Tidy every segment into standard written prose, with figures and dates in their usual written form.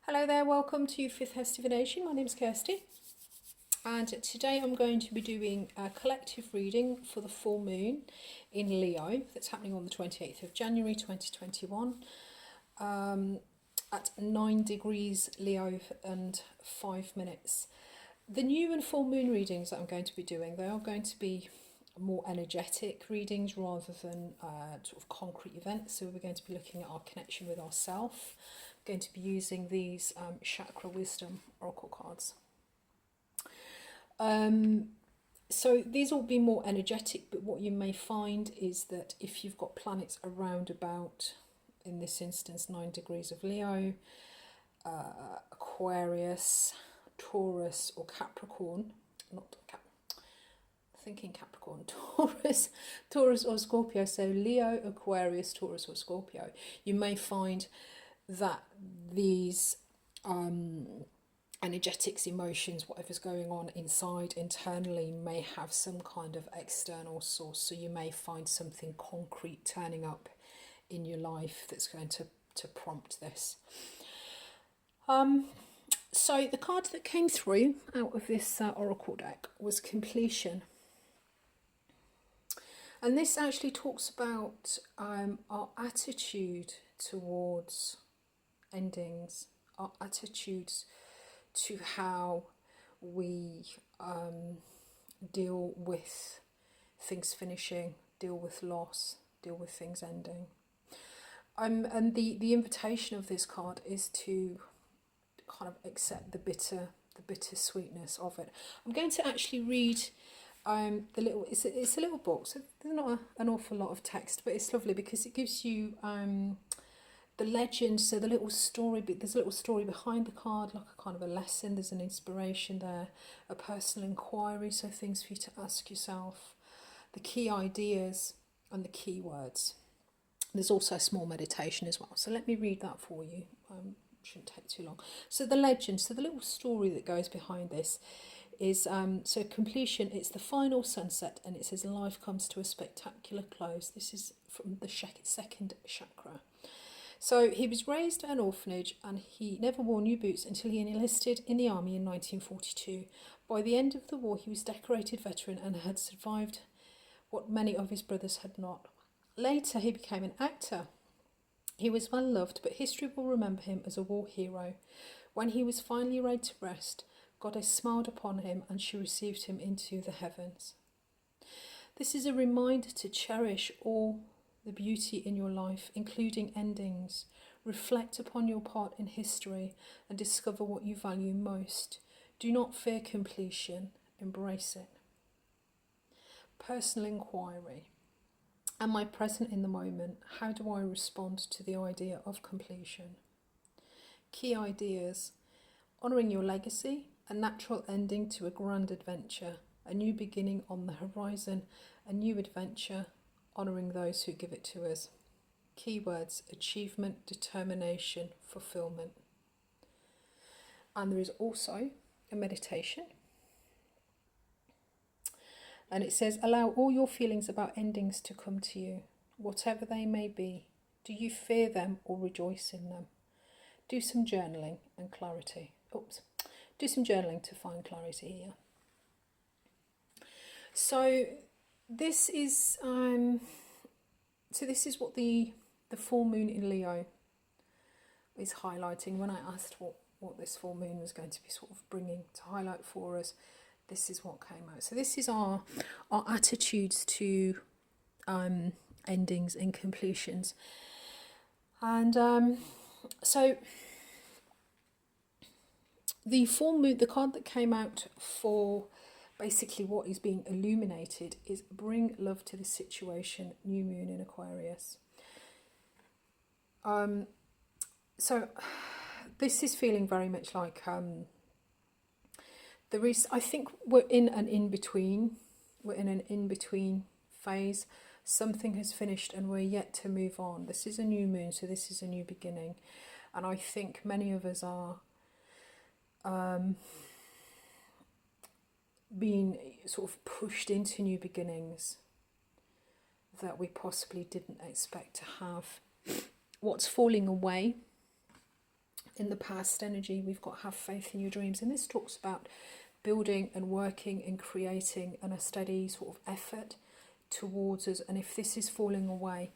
Hello there, welcome to Fifth House Divination. My name is Kirsty, and today I'm going to be doing a collective reading for the full moon in Leo that's happening on the 28th of January 2021 at 9 degrees Leo and 5 minutes. The new and full moon readings that I'm going to be doing, they are going to be more energetic readings rather than sort of concrete events. So we're going to be looking at our connection with ourself. Going to be using these chakra wisdom oracle cards. So these will be more energetic, but what you may find is that if you've got planets around about, in this instance, 9 degrees of Leo, Aquarius, Taurus or Capricorn, Capricorn, Taurus or Scorpio, so Leo, Aquarius, Taurus or Scorpio, you may find that these energetics, emotions, whatever's going on inside internally may have some kind of external source. So you may find something concrete turning up in your life that's going to prompt this. So the card that came through out of this oracle deck was completion. And this actually talks about our attitude towards endings, our attitudes to how we deal with things finishing, deal with loss, deal with things ending. And the invitation of this card is to kind of accept the bitter sweetness of it. I'm going to actually read the little. It's a little book, so there's not an awful lot of text, but it's lovely because it gives you the legend, so the little story, there's a little story behind the card, like a kind of a lesson, there's an inspiration there, a personal inquiry, so things for you to ask yourself, the key ideas and the key words. There's also a small meditation as well, so let me read that for you. Shouldn't take too long. So the legend, so the little story that goes behind this is, so completion, it's the final sunset, and it says life comes to a spectacular close. This is from the second chakra. So he was raised at an orphanage and he never wore new boots until he enlisted in the army in 1942. By the end of the war, he was decorated veteran and had survived what many of his brothers had not. Later, he became an actor. He was well loved, but history will remember him as a war hero. When he was finally laid to rest, Goddess smiled upon him and she received him into the heavens. This is a reminder to cherish all the beauty in your life, including endings. Reflect upon your part in history and discover what you value most. Do not fear completion, embrace it. Personal inquiry. Am I present in the moment? How do I respond to the idea of completion? Key ideas. Honouring your legacy, a natural ending to a grand adventure, a new beginning on the horizon, a new adventure, honouring those who give it to us. Keywords: achievement, determination, fulfillment. And there is also a meditation. And it says, allow all your feelings about endings to come to you, whatever they may be. Do you fear them or rejoice in them? Do some journaling and clarity. Do some journaling to find clarity here. So this is what the full moon in Leo is highlighting. When I asked what this full moon was going to be sort of bringing to highlight for us, this is what came out. So this is our attitudes to endings and completions. And so the full moon, the card that came out for basically what is being illuminated is bring love to the situation, new moon in Aquarius. So this is feeling very much like there is, I think we're in an in-between. We're in an in-between phase. Something has finished and we're yet to move on. This is a new moon, so this is a new beginning. And I think many of us are being sort of pushed into new beginnings that we possibly didn't expect to have. What's falling away In the past energy, we've got have faith in your dreams. And this talks about building and working and creating and a steady sort of effort towards us. And if this is falling away,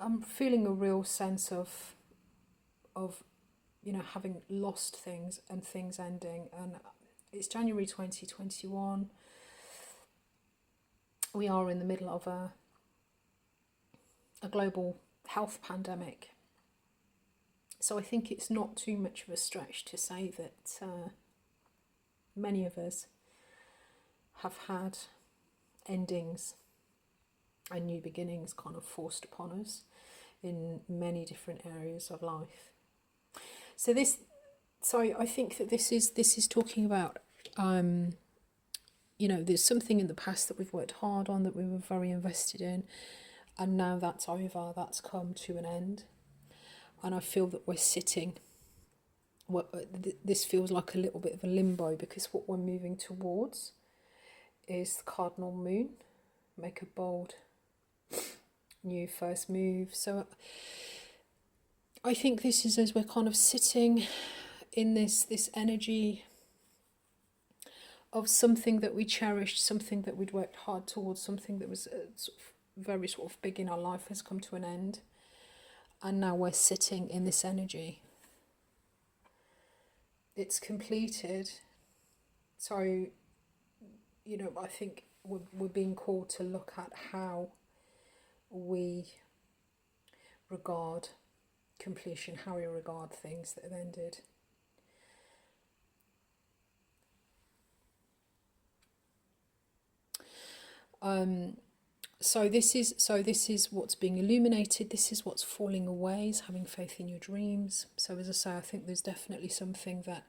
I'm feeling a real sense of having lost things and things ending. And it's January 2021. We are in the middle of a global health pandemic. So I think it's not too much of a stretch to say that many of us have had endings and new beginnings kind of forced upon us in many different areas of life. So I think that this is talking about there's something in the past that we've worked hard on, that we were very invested in, and now that's over, that's come to an end. And I feel that we're sitting, this feels like a little bit of a limbo, because what we're moving towards is the cardinal moon. Make a bold new first move. So I think this is as we're kind of sitting in this energy of something that we cherished, something that we'd worked hard towards, something that was very sort of big in our life has come to an end. And now we're sitting in this energy. It's completed. So, I think we're being called to look at how we regard completion, how we regard things that have ended. So this is what's being illuminated. This is what's falling away, is having faith in your dreams. So as I say, I think there's definitely something that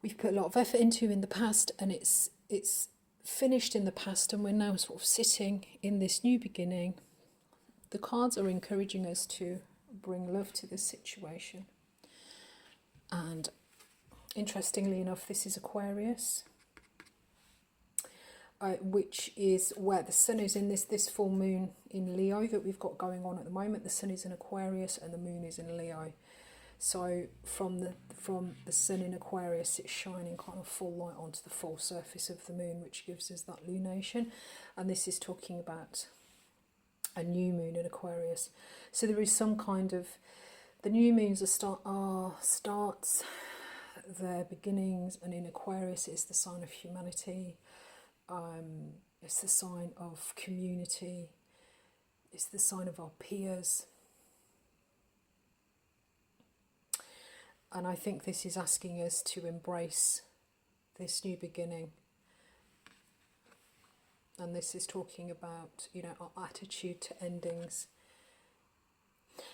we've put a lot of effort into in the past, and it's finished in the past, and we're now sort of sitting in this new beginning. The cards are encouraging us to bring love to this situation. And interestingly enough, this is Aquarius, which is where the sun is in this full moon in Leo that we've got going on at the moment. The sun is in Aquarius and the moon is in Leo. So from the sun in Aquarius, it's shining kind of full light onto the full surface of the moon, which gives us that lunation. And this is talking about a new moon in Aquarius. So there is some kind of, the new moons are starts, their beginnings, and in Aquarius it's the sign of humanity. It's the sign of community. It's the sign of our peers. And I think this is asking us to embrace this new beginning. And this is talking about, our attitude to endings.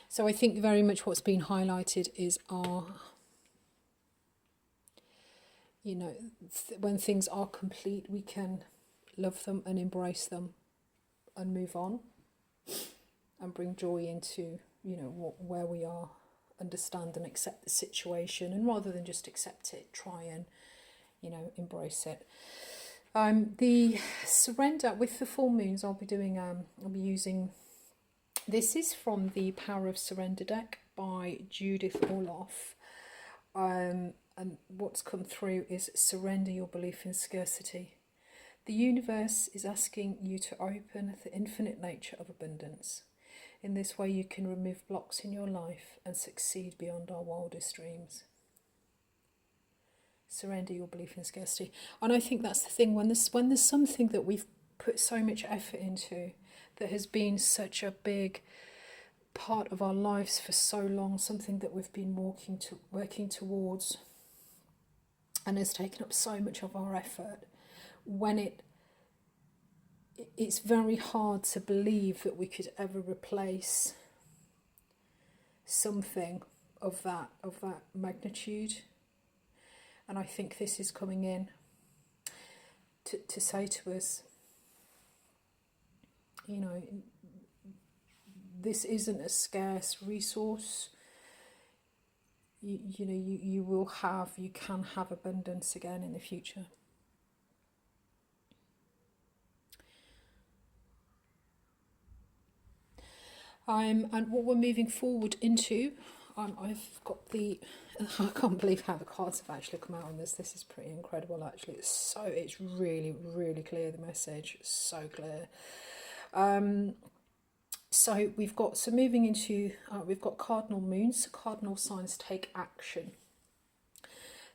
So I think very much what's been highlighted is our, when things are complete, we can love them and embrace them and move on and bring joy into, where we are. Understand and accept the situation, and rather than just accept it, try and embrace it. The surrender with the full moons, I'll be using, this is from the Power of Surrender deck by Judith Orloff, and what's come through is surrender your belief in scarcity. The universe is asking you to open the infinite nature of abundance. In this way, you can remove blocks in your life and succeed beyond our wildest dreams. Surrender your belief in scarcity. And I think that's the thing, when there's something that we've put so much effort into, that has been such a big part of our lives for so long, something that we've been working towards, and has taken up so much of our effort, when it's very hard to believe that we could ever replace something of that magnitude. And I think this is coming in to say to us, this isn't a scarce resource. You can have abundance again in the future. And what we're moving forward into, I've got the, I can't believe how the cards have actually come out on this. This is pretty incredible, actually. It's really, really clear, the message. So clear. So we've got, so moving into, we've got cardinal moons. Cardinal signs take action.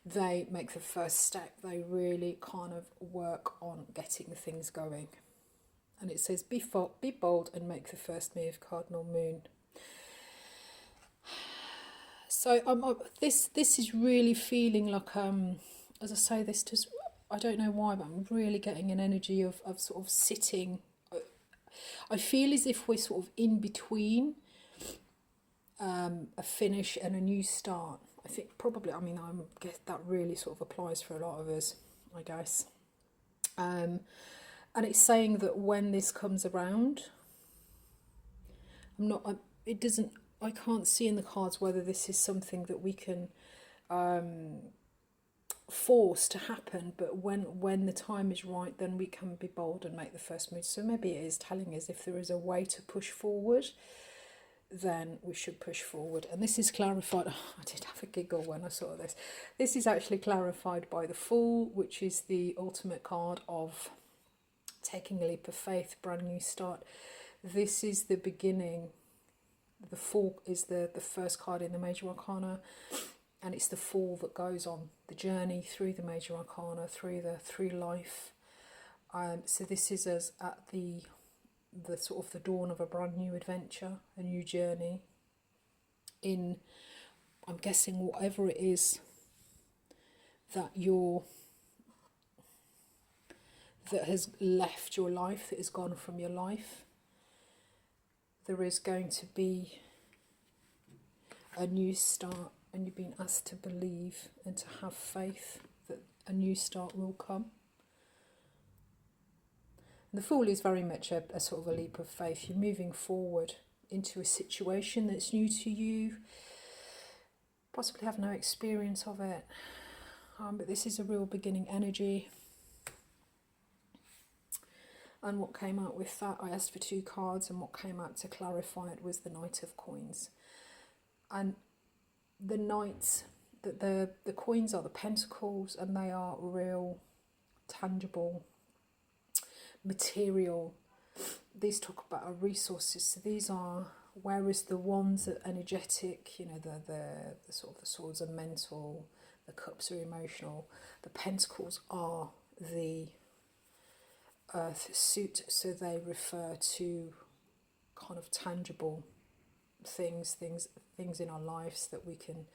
They make the first step. They really kind of work on getting things going. And it says, be bold and make the first move, cardinal moon. So this is really feeling like, as I say this, just, I don't know why, but I'm really getting an energy of sort of sitting. I feel as if we're sort of in between a finish and a new start. I think probably, I mean, I guess that really sort of applies for a lot of us, I guess. And it's saying that when this comes around, I can't see in the cards whether this is something that we can force to happen, but when the time is right, then we can be bold and make the first move. So maybe it is telling us if there is a way to push forward, then we should push forward. And this is clarified. Oh, I did have a giggle when I saw this. This is actually clarified by the Fool, which is the ultimate card of taking a leap of faith, brand new start. This is the beginning. The Fool is the first card in the Major Arcana, and it's the Fool that goes on the journey through the Major Arcana, through life. So this is us at the sort of the dawn of a brand new adventure, a new journey in, I'm guessing, whatever it is that that has left your life, that has gone from your life. There is going to be a new start, and you've been asked to believe and to have faith that a new start will come. And the Fool is very much a sort of a leap of faith. You're moving forward into a situation that's new to you, possibly have no experience of it, but this is a real beginning energy. And what came out with that, I asked for 2 cards, and what came out to clarify it was the Knight of Coins. And the Knights, the coins are the pentacles, and they are real, tangible, material. These talk about our resources. So these are, whereas the wands are energetic, you know, the sort of the swords are mental, the cups are emotional, the pentacles are the earth suit, so they refer to kind of tangible things in our lives that we can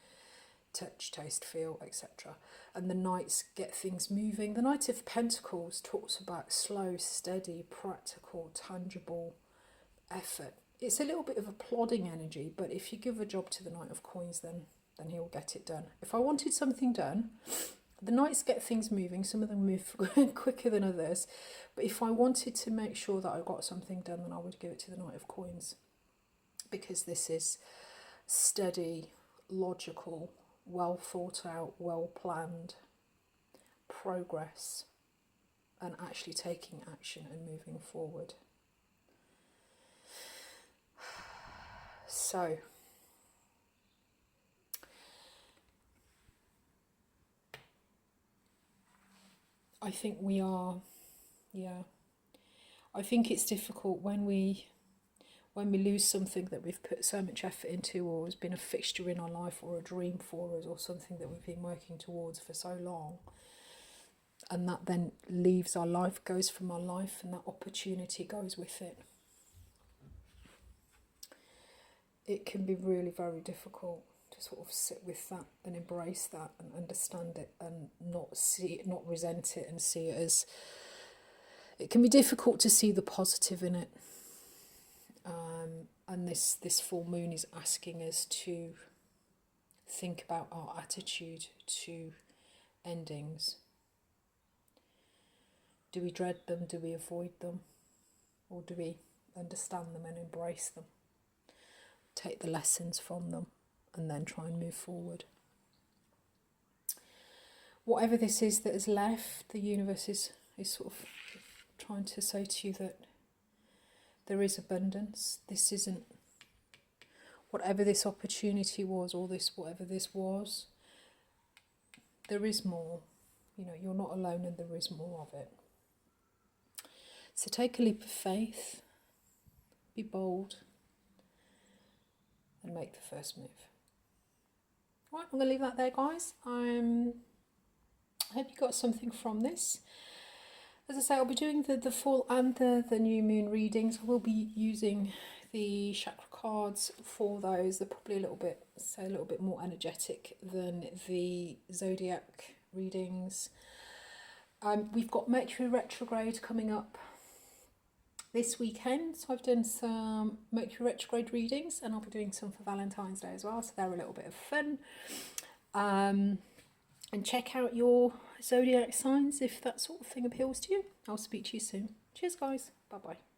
touch, taste, feel, etc. And the Knights get things moving. The Knight of Pentacles talks about slow, steady, practical, tangible effort. It's a little bit of a plodding energy, but if you give a job to the Knight of Coins, then he'll get it done. If I wanted something done, the Knights get things moving. Some of them move quicker than others. But if I wanted to make sure that I got something done, then I would give it to the Knight of Coins. Because this is steady, logical, well thought out, well planned progress, and actually taking action and moving forward. So, I think we are, I think it's difficult when we lose something that we've put so much effort into, or has been a fixture in our life, or a dream for us, or something that we've been working towards for so long, and that then leaves our life, goes from our life, and that opportunity goes with it. It can be really very difficult to sort of sit with that and embrace that and understand it, and not see it, not resent it, and see it as, it can be difficult to see the positive in it. And this full moon is asking us to think about our attitude to endings. Do we dread them? Do we avoid them? Or do we understand them and embrace them? Take the lessons from them and then try and move forward. Whatever this is that is left, the universe is sort of trying to say to you that there is abundance. This isn't whatever this opportunity was, or this, whatever this was, there is more. You know, you're not alone, and there is more of it. So take a leap of faith, be bold, and make the first move. Right, I'm going to leave that there, guys. I hope you got something from this. As I say, I'll be doing the full and the new moon readings. I will be using the chakra cards for those. They're probably a little bit more energetic than the zodiac readings. We've got Mercury retrograde coming up this weekend, so I've done some Mercury retrograde readings, and I'll be doing some for Valentine's Day as well, so they're a little bit of fun. And check out your zodiac signs if that sort of thing appeals to you. I'll speak to you soon. Cheers, guys. Bye bye.